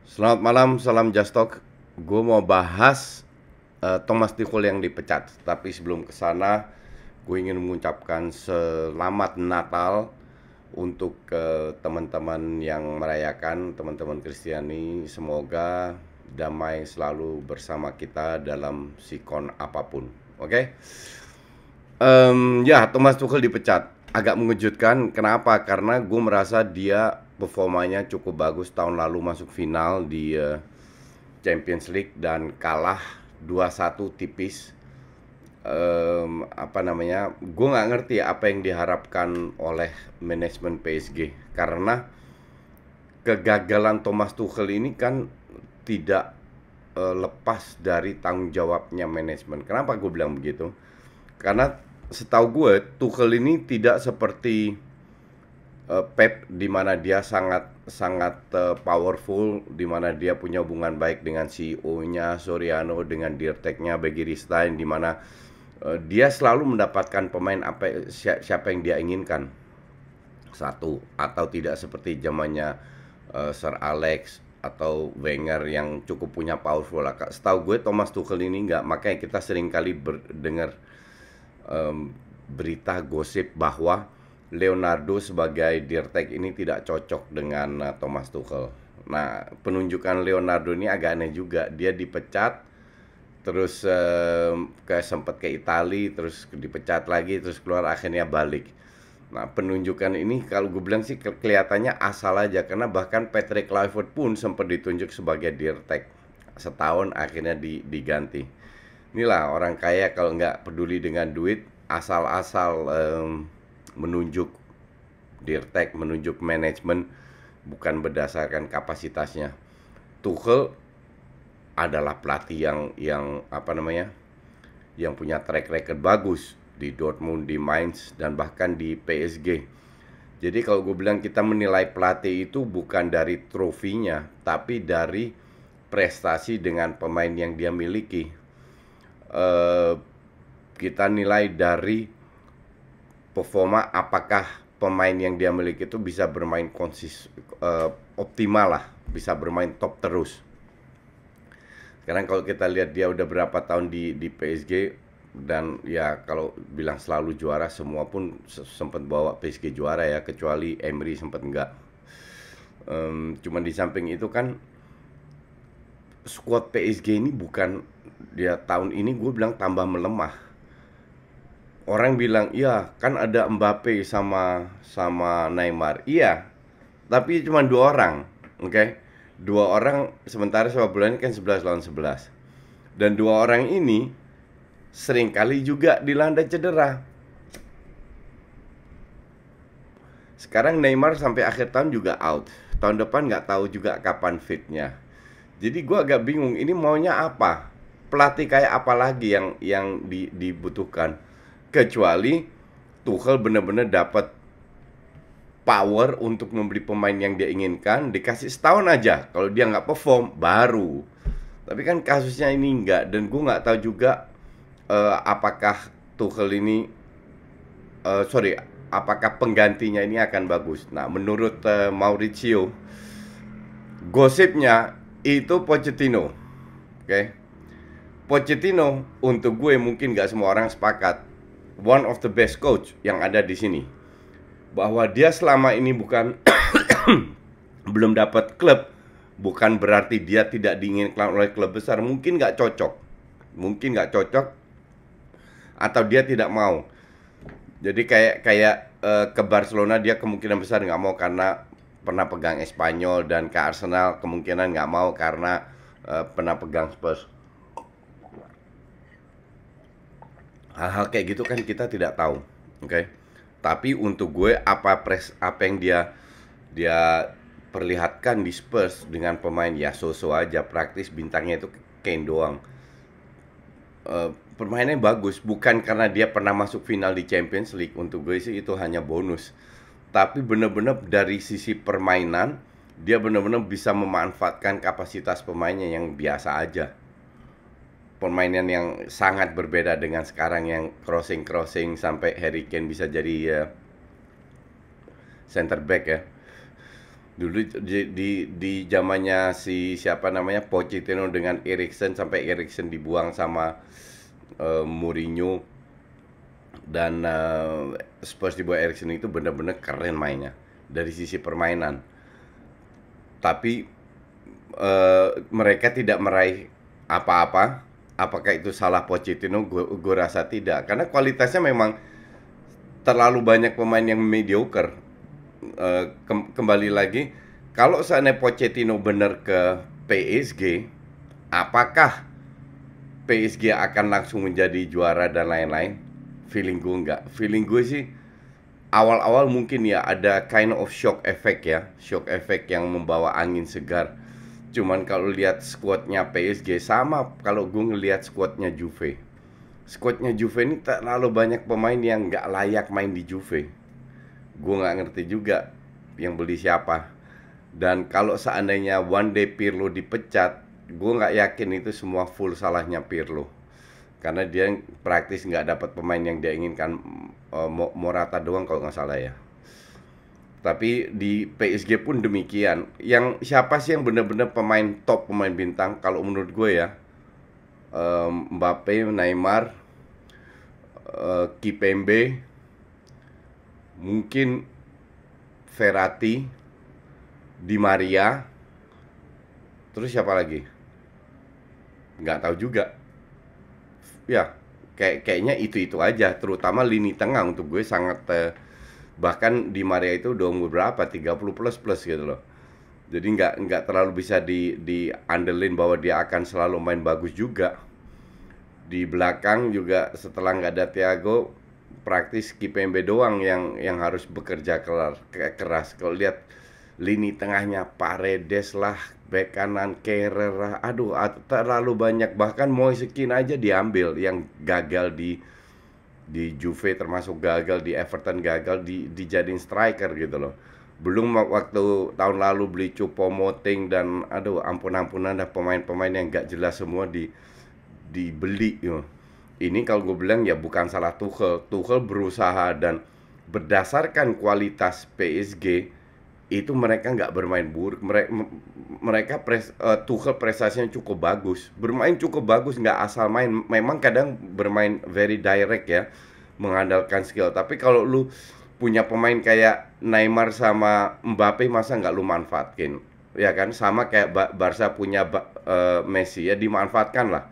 Selamat malam, salam Just Talk. Gue mau bahas Thomas Tuchel yang dipecat. Tapi sebelum ke sana, gue ingin mengucapkan selamat Natal untuk teman-teman yang merayakan, teman-teman Kristiani. Semoga damai selalu bersama kita dalam sikon apapun. Oke? Ya, Thomas Tuchel dipecat. Agak mengejutkan. Kenapa? Karena gue merasa dia performanya cukup bagus tahun lalu masuk final di Champions League dan kalah 2-1 tipis. Apa namanya? Gue nggak ngerti apa yang diharapkan oleh manajemen PSG karena kegagalan Thomas Tuchel ini kan tidak lepas dari tanggung jawabnya manajemen. Kenapa gue bilang begitu? Karena setahu gue Tuchel ini tidak seperti Pep di mana dia sangat sangat powerful, di mana dia punya hubungan baik dengan CEO-nya Soriano, dengan Dirteknya Begiristain, di mana dia selalu mendapatkan pemain siapa yang dia inginkan. Satu, atau tidak seperti zamannya Sir Alex atau Wenger yang cukup punya powerful. Setahu gue Thomas Tuchel ini nggak, makanya kita sering kali dengar berita gosip bahwa Leonardo sebagai Dirtek ini tidak cocok dengan Thomas Tuchel. Nah, penunjukan Leonardo ini agak aneh juga. Dia dipecat, terus sempat ke Italia, terus dipecat lagi, terus keluar akhirnya balik. Nah, penunjukan ini kalau gue bilang sih kelihatannya asal aja, karena bahkan Patrick Kluivert pun sempat ditunjuk sebagai Dirtek. Setahun akhirnya diganti. Inilah orang kaya kalau nggak peduli dengan duit, asal-asal menunjuk Dirtek, menunjuk manajemen bukan berdasarkan kapasitasnya. Tuchel adalah pelatih yang apa namanya? Yang punya track record bagus di Dortmund, di Mainz dan bahkan di PSG. Jadi kalau gue bilang kita menilai pelatih itu bukan dari trofinya, tapi dari prestasi dengan pemain yang dia miliki. Eh, kita nilai dari performa, apakah pemain yang dia miliki itu bisa bermain optimal lah, bisa bermain top terus. Sekarang kalau kita lihat dia udah berapa tahun di PSG, dan ya kalau bilang selalu juara, semua pun sempat bawa PSG juara ya, kecuali Emery sempat enggak. Cuman di samping itu kan squad PSG ini bukan, dia tahun ini gue bilang tambah melemah. Orang bilang, iya kan ada Mbappe sama sama Neymar. Iya, tapi cuma dua orang, oke? Dua orang, sementara sepak bola ini kan 11 lawan 11. Dan dua orang ini seringkali juga dilanda cedera. Sekarang Neymar sampai akhir tahun juga out. Tahun depan nggak tahu juga kapan fitnya. Jadi gue agak bingung, ini maunya apa? Pelatih kayak apa lagi yang dibutuhkan? Kecuali Tuchel bener-bener dapat power untuk membeli pemain yang dia inginkan, dikasih setahun aja. Kalau dia nggak perform, baru. Tapi kan kasusnya ini nggak, dan gue nggak tahu juga apakah Tuchel ini, sorry, apakah penggantinya ini akan bagus. Nah, menurut Mauricio, gosipnya itu Pochettino, oke? Pochettino untuk gue mungkin nggak semua orang sepakat, one of the best coach yang ada di sini. Bahwa dia selama ini bukan belum dapat klub, bukan berarti dia tidak diinginkan oleh klub besar. Mungkin nggak cocok, atau dia tidak mau. Jadi kayak kayak ke Barcelona dia kemungkinan besar nggak mau karena pernah pegang Espanyol, dan ke Arsenal kemungkinan nggak mau karena pernah pegang Spurs. Hal-hal kayak gitu kan kita tidak tahu, oke? Tapi untuk gue, apa yang dia perlihatkan di Spurs dengan pemain ya so-so aja, praktis bintangnya itu Kane doang. Permainannya bagus, bukan karena dia pernah masuk final di Champions League. Untuk gue sih itu hanya bonus. Tapi bener-bener dari sisi permainan, dia bener-bener bisa memanfaatkan kapasitas pemainnya yang biasa aja. Permainan yang sangat berbeda dengan sekarang yang crossing sampai Harry Kane bisa jadi center back ya. Dulu di zamannya si siapa namanya Pochettino dengan Eriksen, sampai Eriksen dibuang sama Mourinho, dan Spurs di bawah Eriksen itu benar-benar keren mainnya dari sisi permainan. Tapi mereka tidak meraih apa-apa. Apakah itu salah Pochettino? Gue rasa tidak, karena kualitasnya memang terlalu banyak pemain yang mediocre. Kembali lagi, kalau seandainya Pochettino benar ke PSG, apakah PSG akan langsung menjadi juara dan lain-lain? Feeling gue enggak. Feeling gue sih awal-awal mungkin ya ada kind of shock effect ya, shock effect yang membawa angin segar. Cuman kalau lihat squadnya PSG sama kalau gue ngelihat squadnya Juve. Squadnya Juve ini terlalu banyak pemain yang nggak layak main di Juve. Gue nggak ngerti juga yang beli siapa. Dan kalau seandainya one day Pirlo dipecat, gue nggak yakin itu semua full salahnya Pirlo. Karena dia praktis nggak dapat pemain yang dia inginkan. Morata doang kalau nggak salah ya. Tapi di PSG pun demikian. Yang siapa sih yang benar-benar pemain top, pemain bintang? Kalau menurut gue ya, Mbappe, Neymar, Kipembe, mungkin Verratti, Di Maria, terus siapa lagi? Nggak tahu juga. Ya, kayaknya itu aja. Terutama lini tengah untuk gue sangat bahkan Di Maria itu udah umur berapa? 30 plus gitu loh. Jadi nggak terlalu bisa di andelin bahwa dia akan selalu main bagus juga. Di belakang juga setelah nggak ada Thiago, praktis Kipembe doang yang harus bekerja keras. Kalau lihat lini tengahnya, Paredes lah, bek kanan Kehrer lah, aduh terlalu banyak. Bahkan Moise Kean aja diambil, yang gagal di Juve, termasuk gagal di Everton, gagal dijadiin striker gitu loh. Belum waktu tahun lalu beli Choupo-Moting dan aduh ampun-ampunan dah, pemain-pemain yang gak jelas semua dibeli gitu. Ini kalau gue bilang ya bukan salah Tuchel. Tuchel berusaha, dan berdasarkan kualitas PSG itu mereka nggak bermain buruk. Tuchel prestasinya cukup bagus, bermain cukup bagus, nggak asal main. Memang kadang bermain very direct ya, mengandalkan skill. Tapi kalau lu punya pemain kayak Neymar sama Mbappe, masa nggak lu manfaatkan? Ya kan, sama kayak Barca punya Messi, ya dimanfaatkan lah.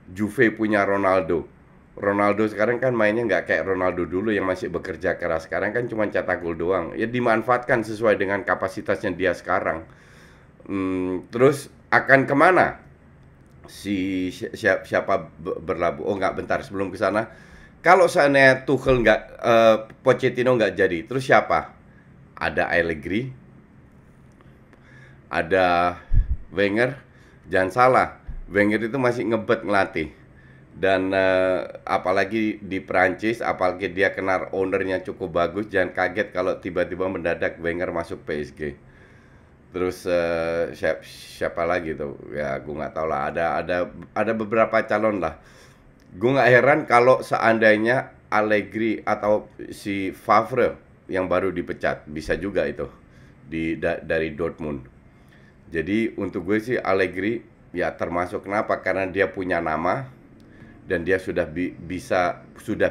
Juve punya Ronaldo. Ronaldo sekarang kan mainnya nggak kayak Ronaldo dulu yang masih bekerja keras. Sekarang kan cuma cetak gol doang. Ya dimanfaatkan sesuai dengan kapasitasnya dia sekarang. Terus akan kemana siapa berlabuh? Oh nggak, bentar sebelum ke sana. Kalau seandainya Tuchel nggak, Pochettino nggak jadi, terus siapa? Ada Allegri, ada Wenger. Jangan salah, Wenger itu masih ngebet ngelatih. Dan apalagi di Prancis, apalagi dia kenal ownernya cukup bagus. Jangan kaget kalau tiba-tiba mendadak Wenger masuk PSG. Terus siapa lagi tuh? Ya gue nggak tahu lah. Ada beberapa calon lah. Gue nggak heran kalau seandainya Allegri atau si Favre yang baru dipecat, bisa juga itu dari Dortmund. Jadi untuk gue sih Allegri ya termasuk. Kenapa? Karena dia punya nama dan dia sudah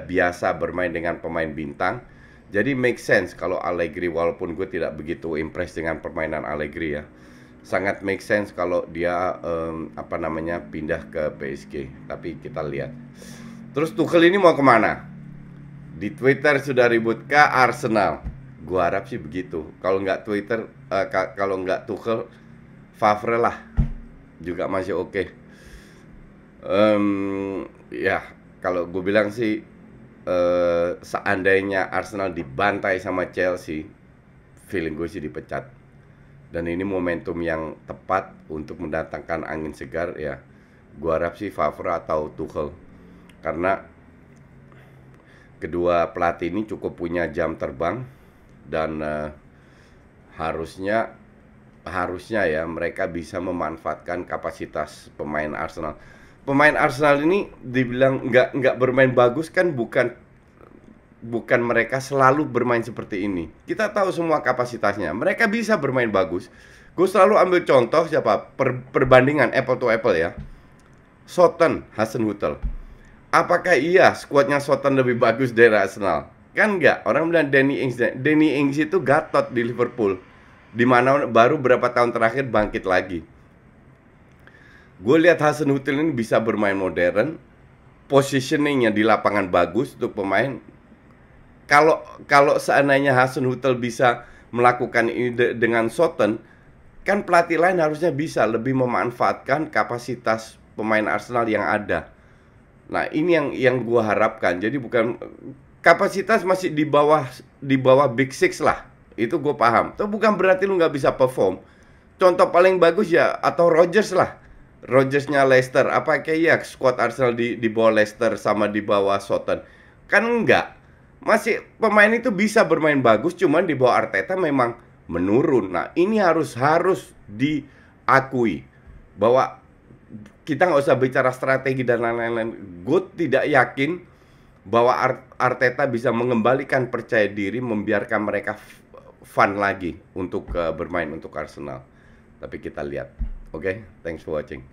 biasa bermain dengan pemain bintang. Jadi make sense kalau Allegri, walaupun gue tidak begitu impress dengan permainan Allegri ya. Sangat make sense kalau dia pindah ke PSG. Tapi kita lihat. Terus Tuchel ini mau kemana? Di Twitter sudah ribut ke Arsenal. Gua harap sih begitu. Kalau nggak Twitter, kalau nggak Tuchel, Favre lah juga masih oke. Ya kalau gue bilang sih, seandainya Arsenal dibantai sama Chelsea, feeling gue sih dipecat. Dan ini momentum yang tepat untuk mendatangkan angin segar ya. Gua harap sih Favre atau Tuchel, karena kedua pelatih ini cukup punya jam terbang. Dan harusnya ya mereka bisa memanfaatkan kapasitas pemain Arsenal. Pemain Arsenal ini dibilang nggak bermain bagus kan, bukan bukan mereka selalu bermain seperti ini. Kita tahu semua kapasitasnya. Mereka bisa bermain bagus. Gue selalu ambil contoh siapa? Perbandingan apple to apple ya. Shotton, Hasenhüttl. Apakah iya skuadnya Shotton lebih bagus dari Arsenal? Kan enggak. Orang bilang Danny Ings. Danny Ings itu gatot di Liverpool, di mana baru berapa tahun terakhir bangkit lagi. Gue lihat Hasenhüttl ini bisa bermain modern, positioningnya di lapangan bagus untuk pemain. Kalau seandainya Hasenhüttl bisa melakukan ini dengan Shotton, kan pelatih lain harusnya bisa lebih memanfaatkan kapasitas pemain Arsenal yang ada. Nah, ini yang gue harapkan. Jadi bukan kapasitas masih di bawah Big Six lah. Itu gue paham. Itu bukan berarti lu nggak bisa perform. Contoh paling bagus ya atau Rodgers lah. Rodgersnya Leicester. Apa kayak ya squad Arsenal di bawah Leicester sama di bawah Shotton? Kan enggak. Masih pemain itu bisa bermain bagus, cuman di bawah Arteta memang menurun. Nah, ini harus diakui bahwa kita nggak usah bicara strategi dan lain-lain. Gue tidak yakin bahwa Arteta bisa mengembalikan percaya diri, membiarkan mereka fun lagi untuk bermain untuk Arsenal. Tapi kita lihat. Oke, thanks for watching.